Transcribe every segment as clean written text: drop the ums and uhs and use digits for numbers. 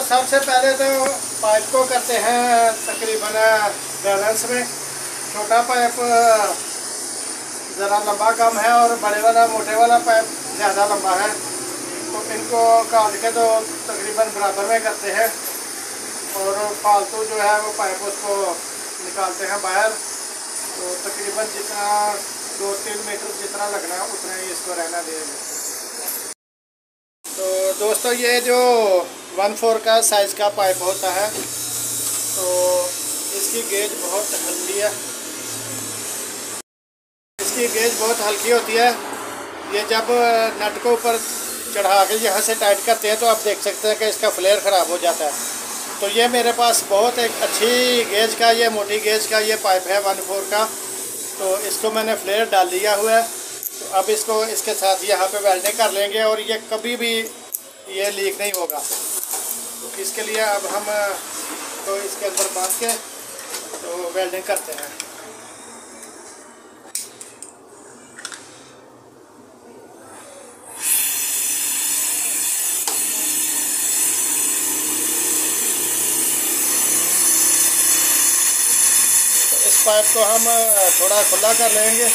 सबसे पहले तो पाइप को करते हैं तकरीबन बैलेंस में। छोटा पाइप ज़रा लंबा कम है और बड़े वाला मोटे वाला पाइप ज़्यादा लंबा है, तो इनको काट के तो तकरीबन बराबर में करते हैं और फालतू जो है वो पाइप उसको निकालते हैं बाहर। तो तकरीबन जितना 2-3 मीटर जितना लगना है उतना ही इसको रहना देंगे। तो दोस्तों ये जो 1/4 का साइज़ का पाइप होता है तो इसकी गेज बहुत हल्की है, इसकी गेज बहुत हल्की होती है। ये जब नट को ऊपर चढ़ा के यहाँ से टाइट करते हैं तो आप देख सकते हैं कि इसका फ्लेयर ख़राब हो जाता है। तो ये मेरे पास बहुत एक अच्छी गेज का, ये मोटी गेज का ये पाइप है 1/4 का, तो इसको मैंने फ्लेयर डाल दिया हुआ है। तो अब इसको इसके साथ यहाँ पे वेल्डिंग कर लेंगे और ये कभी भी ये लीक नहीं होगा। तो इसके लिए अब हम तो इसके अंदर बांध के तो वेल्डिंग करते हैं। तो इस पाइप को हम थोड़ा खुला कर लेंगे।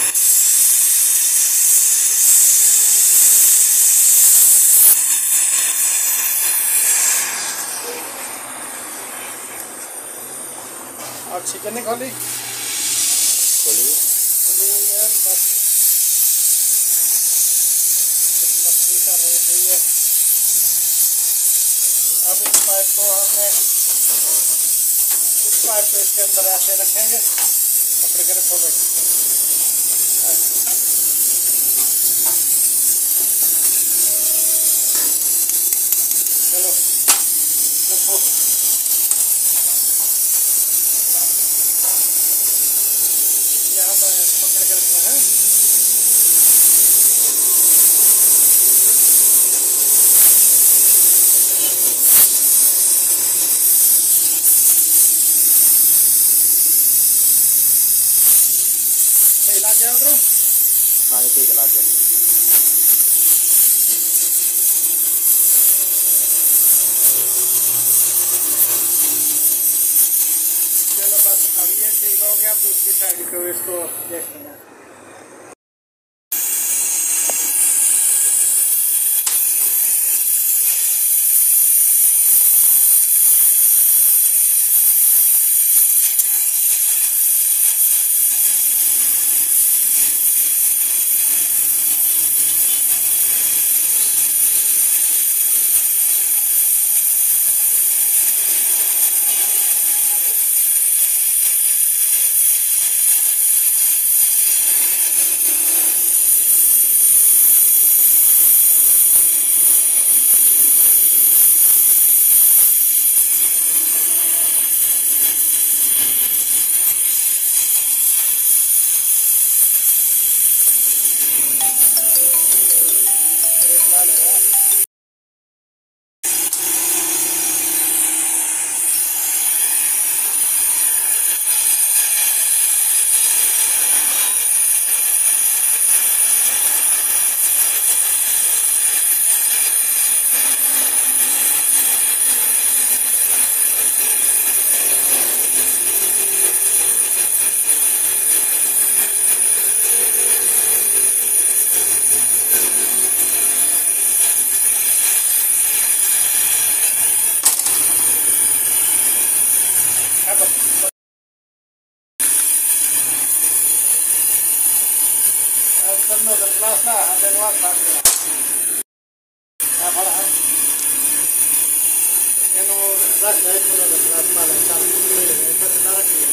और चिकन नहीं खोली हुई है, बस मस्ती कर रही थी ये। अब इस पाइप को हमने इस पाइप को इसके अंदर ऐसे रखेंगे, कपड़े के रखो भाई। चलो रखो, यहाँ पर पकड़ के रखना है। हिला क्या उधर? हाँ ठीक हिला के। चलो बस अब ये ठीक हो गया। अब दूसरी साइड को इसको देखते हैं। Terno dan Selasa ada luar lagi. Apa lah? Yang ras dari Terno dan Selasa lah. Itu saudara kita.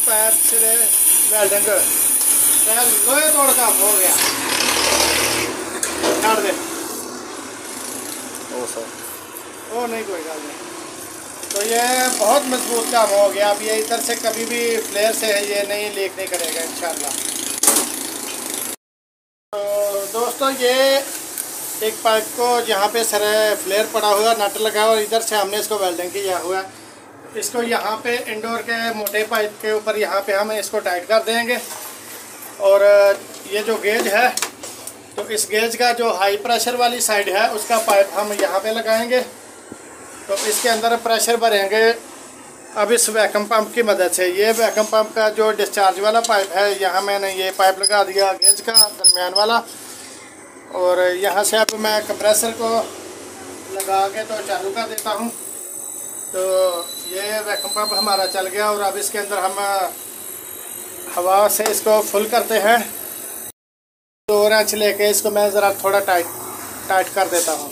पैर से वेल्डिंग लोहे तोड़ का हो गया। छाड़ दे। ओ सर ओ नहीं कोई गल नहीं। तो ये बहुत मजबूत काम हो गया। अब ये इधर से कभी भी फ्लेयर से है ये नहीं लीक नहीं करेगा इंशाल्लाह। तो दोस्तों ये एक पाइप को जहाँ पे सर फ्लेयर पड़ा हुआ नट लगा और इधर से हमने इसको वेल्डिंग किया हुआ। इसको यहाँ पे इंडोर के मोटे पाइप के ऊपर यहाँ पे हम इसको टाइट कर देंगे। और ये जो गेज है तो इस गेज का जो हाई प्रेशर वाली साइड है उसका पाइप हम यहाँ पे लगाएंगे। तो इसके अंदर प्रेशर भरेंगे अब इस वैक्यूम पंप की मदद से। ये वैक्यूम पंप का जो डिस्चार्ज वाला पाइप है यहाँ मैंने ये पाइप लगा दिया गेज का दरमियान वाला। और यहाँ से अब मैं कंप्रेसर को लगा के तो चालू कर देता हूँ। तो ये वैक्यूम पंप हमारा चल गया और अब इसके अंदर हम हवा से इसको फुल करते हैं। 2 इंच लेके इसको मैं ज़रा थोड़ा टाइट कर देता हूँ।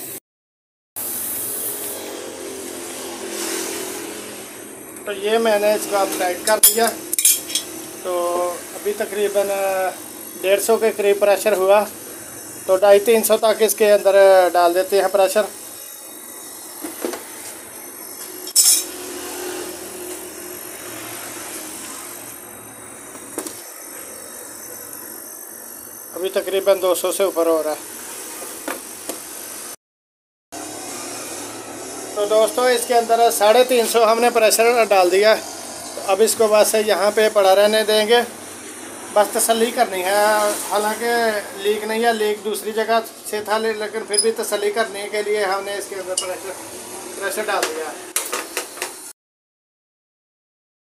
तो ये मैंने इसको अब टाइट कर दिया। तो अभी तकरीबन 150 के करीब प्रेशर हुआ। तो 250-300 तक इसके अंदर डाल देते हैं प्रेशर। अभी तकरीबन 200 से ऊपर हो रहा है। तो दोस्तों इसके अंदर 350 हमने प्रेशर डाल दिया। तो अब इसको बस यहाँ पे पड़ा रहने देंगे, बस तसल्ली करनी है। हालांकि लीक नहीं है, लीक दूसरी जगह से था, लेकिन फिर भी तसल्ली करने के लिए हमने इसके अंदर प्रेशर डाल दिया।